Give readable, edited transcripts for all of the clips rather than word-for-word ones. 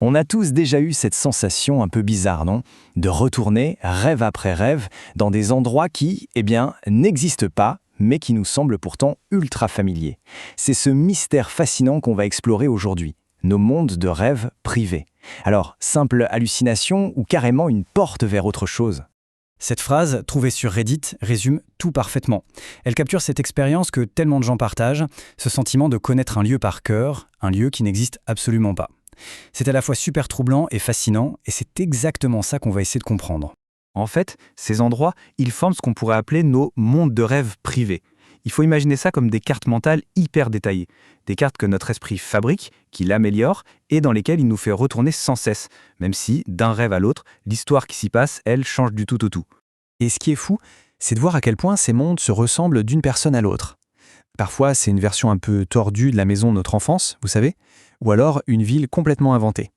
On a tous déjà eu cette sensation un peu bizarre, non? De retourner, rêve après rêve, dans des endroits qui, n'existent pas, mais qui nous semblent pourtant ultra familiers. C'est ce mystère fascinant qu'on va explorer aujourd'hui, nos mondes de rêves privés. Alors, simple hallucination ou carrément une porte vers autre chose? Cette phrase, trouvée sur Reddit, résume tout parfaitement. Elle capture cette expérience que tellement de gens partagent, ce sentiment de connaître un lieu par cœur, un lieu qui n'existe absolument pas. C'est à la fois super troublant et fascinant, et c'est exactement ça qu'on va essayer de comprendre. En fait, ces endroits, ils forment ce qu'on pourrait appeler nos mondes de rêve privés. Il faut imaginer ça comme des cartes mentales hyper détaillées. Des cartes que notre esprit fabrique, qu'il améliore, et dans lesquelles il nous fait retourner sans cesse, même si, d'un rêve à l'autre, l'histoire qui s'y passe, elle, change du tout au tout. Et ce qui est fou, c'est de voir à quel point ces mondes se ressemblent d'une personne à l'autre. Parfois, c'est une version un peu tordue de la maison de notre enfance, vous savez, ou alors une ville complètement inventée.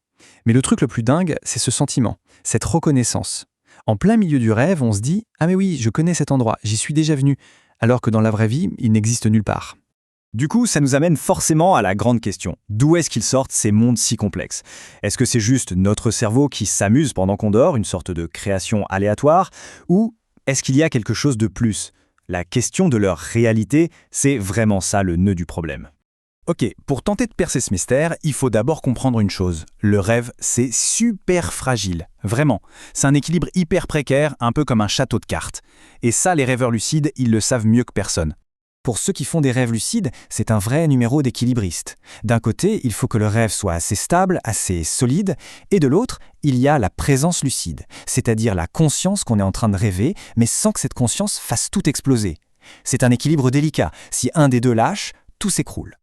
Mais le truc le plus dingue, c'est ce sentiment, cette reconnaissance. En plein milieu du rêve, on se dit « Ah mais oui, je connais cet endroit, j'y suis déjà venu », alors que dans la vraie vie, il n'existe nulle part. Du coup, ça nous amène forcément à la grande question. D'où est-ce qu'ils sortent ces mondes si complexes? Est-ce que c'est juste notre cerveau qui s'amuse pendant qu'on dort, une sorte de création aléatoire? Ou est-ce qu'il y a quelque chose de plus? La question de leur réalité, c'est vraiment ça le nœud du problème. Ok, pour tenter de percer ce mystère, il faut d'abord comprendre une chose. Le rêve, c'est super fragile. Vraiment. C'est un équilibre hyper précaire, un peu comme un château de cartes. Et ça, les rêveurs lucides, ils le savent mieux que personne. Pour ceux qui font des rêves lucides, c'est un vrai numéro d'équilibriste. D'un côté, il faut que le rêve soit assez stable, assez solide, et de l'autre, il y a la présence lucide, c'est-à-dire la conscience qu'on est en train de rêver, mais sans que cette conscience fasse tout exploser. C'est un équilibre délicat. Si un des deux lâche, tout s'écroule.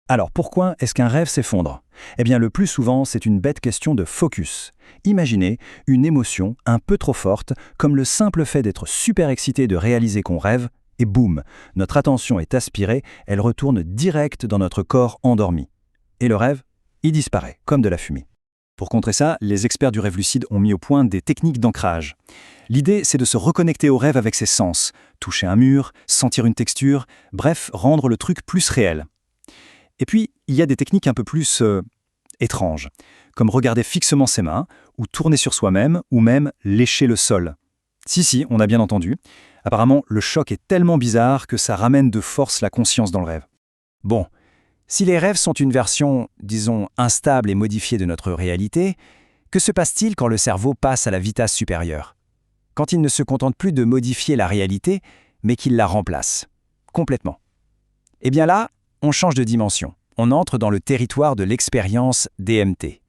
Alors pourquoi est-ce qu'un rêve s'effondre? Eh bien le plus souvent, c'est une bête question de focus. Imaginez une émotion un peu trop forte, comme le simple fait d'être super excité de réaliser qu'on rêve, et boum, notre attention est aspirée, elle retourne direct dans notre corps endormi. Et le rêve, il disparaît, comme de la fumée. Pour contrer ça, les experts du rêve lucide ont mis au point des techniques d'ancrage. L'idée, c'est de se reconnecter au rêve avec ses sens, toucher un mur, sentir une texture, bref, rendre le truc plus réel. Et puis, il y a des techniques un peu plus étranges, comme regarder fixement ses mains, ou tourner sur soi-même, ou même lécher le sol. Si, on a bien entendu. Apparemment, le choc est tellement bizarre que ça ramène de force la conscience dans le rêve. Bon, si les rêves sont une version, disons, instable et modifiée de notre réalité, que se passe-t-il quand le cerveau passe à la vitesse supérieure? Quand il ne se contente plus de modifier la réalité, mais qu'il la remplace, complètement. Eh bien là, on change de dimension. On entre dans le territoire de l'expérience DMT.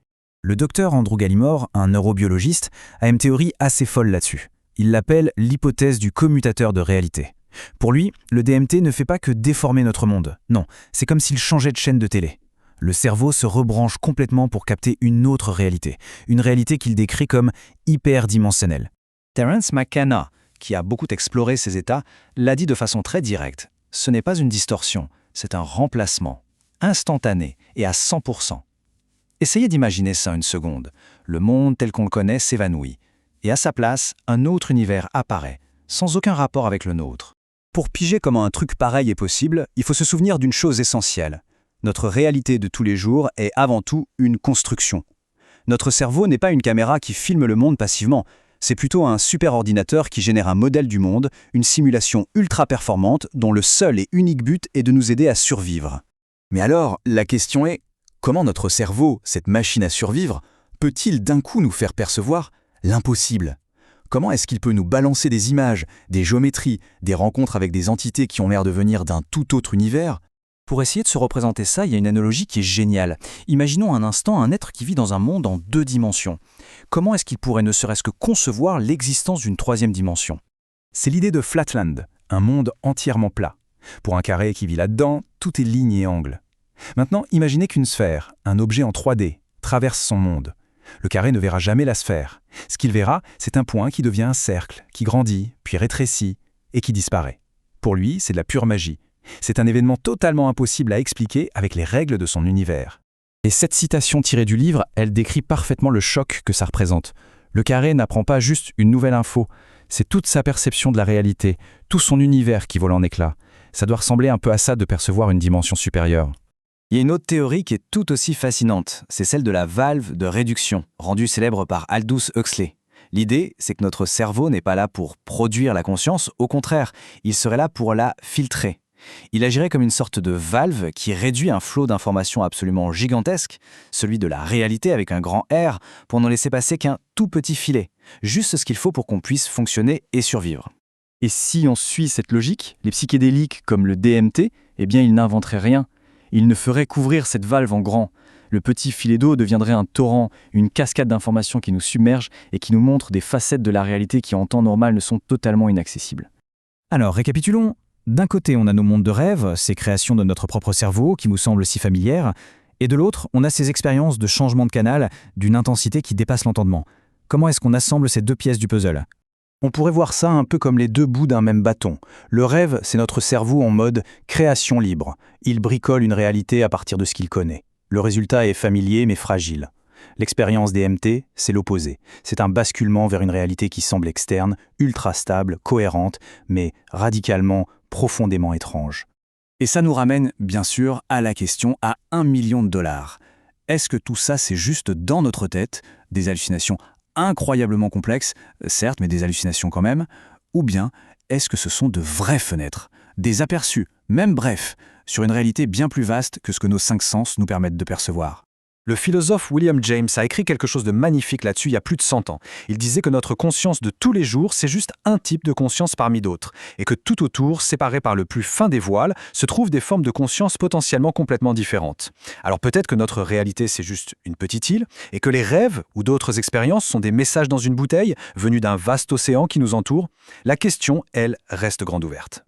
Le docteur Andrew Gallimore, un neurobiologiste, a une théorie assez folle là-dessus. Il l'appelle l'hypothèse du commutateur de réalité. Pour lui, le DMT ne fait pas que déformer notre monde. Non, c'est comme s'il changeait de chaîne de télé. Le cerveau se rebranche complètement pour capter une autre réalité, une réalité qu'il décrit comme hyperdimensionnelle. Terence McKenna, qui a beaucoup exploré ces états, l'a dit de façon très directe. Ce n'est pas une distorsion, c'est un remplacement, instantané et à 100%. Essayez d'imaginer ça une seconde. Le monde tel qu'on le connaît s'évanouit. Et à sa place, un autre univers apparaît, sans aucun rapport avec le nôtre. Pour piger comment un truc pareil est possible, il faut se souvenir d'une chose essentielle. Notre réalité de tous les jours est avant tout une construction. Notre cerveau n'est pas une caméra qui filme le monde passivement, c'est plutôt un superordinateur qui génère un modèle du monde, une simulation ultra performante dont le seul et unique but est de nous aider à survivre. Mais alors, la question est, comment notre cerveau, cette machine à survivre, peut-il d'un coup nous faire percevoir l'impossible? Comment est-ce qu'il peut nous balancer des images, des géométries, des rencontres avec des entités qui ont l'air de venir d'un tout autre univers? Pour essayer de se représenter ça, il y a une analogie qui est géniale. Imaginons un instant un être qui vit dans un monde en 2 dimensions. Comment est-ce qu'il pourrait ne serait-ce que concevoir l'existence d'une 3e dimension? C'est l'idée de Flatland, un monde entièrement plat. Pour un carré qui vit là-dedans, tout est lignes et angles. Maintenant, imaginez qu'une sphère, un objet en 3D, traverse son monde. Le carré ne verra jamais la sphère. Ce qu'il verra, c'est un point qui devient un cercle, qui grandit, puis rétrécit, et qui disparaît. Pour lui, c'est de la pure magie. C'est un événement totalement impossible à expliquer avec les règles de son univers. Et cette citation tirée du livre, elle décrit parfaitement le choc que ça représente. Le carré n'apprend pas juste une nouvelle info, c'est toute sa perception de la réalité, tout son univers qui vole en éclats. Ça doit ressembler un peu à ça de percevoir une dimension supérieure. Il y a une autre théorie qui est tout aussi fascinante, c'est celle de la valve de réduction, rendue célèbre par Aldous Huxley. L'idée, c'est que notre cerveau n'est pas là pour produire la conscience, au contraire, il serait là pour la filtrer. Il agirait comme une sorte de valve qui réduit un flot d'informations absolument gigantesque, celui de la réalité avec un grand R, pour n'en laisser passer qu'un tout petit filet, juste ce qu'il faut pour qu'on puisse fonctionner et survivre. Et si on suit cette logique, les psychédéliques comme le DMT, eh bien ils n'inventeraient rien. Ils ne feraient qu'ouvrir cette valve en grand. Le petit filet d'eau deviendrait un torrent, une cascade d'informations qui nous submerge et qui nous montre des facettes de la réalité qui en temps normal ne sont totalement inaccessibles. Alors, récapitulons. D'un côté, on a nos mondes de rêve, ces créations de notre propre cerveau qui nous semblent si familières, et de l'autre, on a ces expériences de changement de canal d'une intensité qui dépasse l'entendement. Comment est-ce qu'on assemble ces deux pièces du puzzle ? On pourrait voir ça un peu comme les deux bouts d'un même bâton. Le rêve, c'est notre cerveau en mode création libre. Il bricole une réalité à partir de ce qu'il connaît. Le résultat est familier mais fragile. L'expérience DMT, c'est l'opposé. C'est un basculement vers une réalité qui semble externe, ultra stable, cohérente, mais radicalement, profondément étrange. Et ça nous ramène, bien sûr, à la question à $1 million. Est-ce que tout ça, c'est juste dans notre tête, des hallucinations incroyablement complexes, certes, mais des hallucinations quand même, ou bien est-ce que ce sont de vraies fenêtres, des aperçus, même brefs, sur une réalité bien plus vaste que ce que nos 5 sens nous permettent de percevoir? Le philosophe William James a écrit quelque chose de magnifique là-dessus il y a plus de 100 ans. Il disait que notre conscience de tous les jours, c'est juste un type de conscience parmi d'autres, et que tout autour, séparé par le plus fin des voiles, se trouvent des formes de conscience potentiellement complètement différentes. Alors peut-être que notre réalité, c'est juste une petite île, et que les rêves ou d'autres expériences sont des messages dans une bouteille, venus d'un vaste océan qui nous entoure. La question, elle, reste grande ouverte.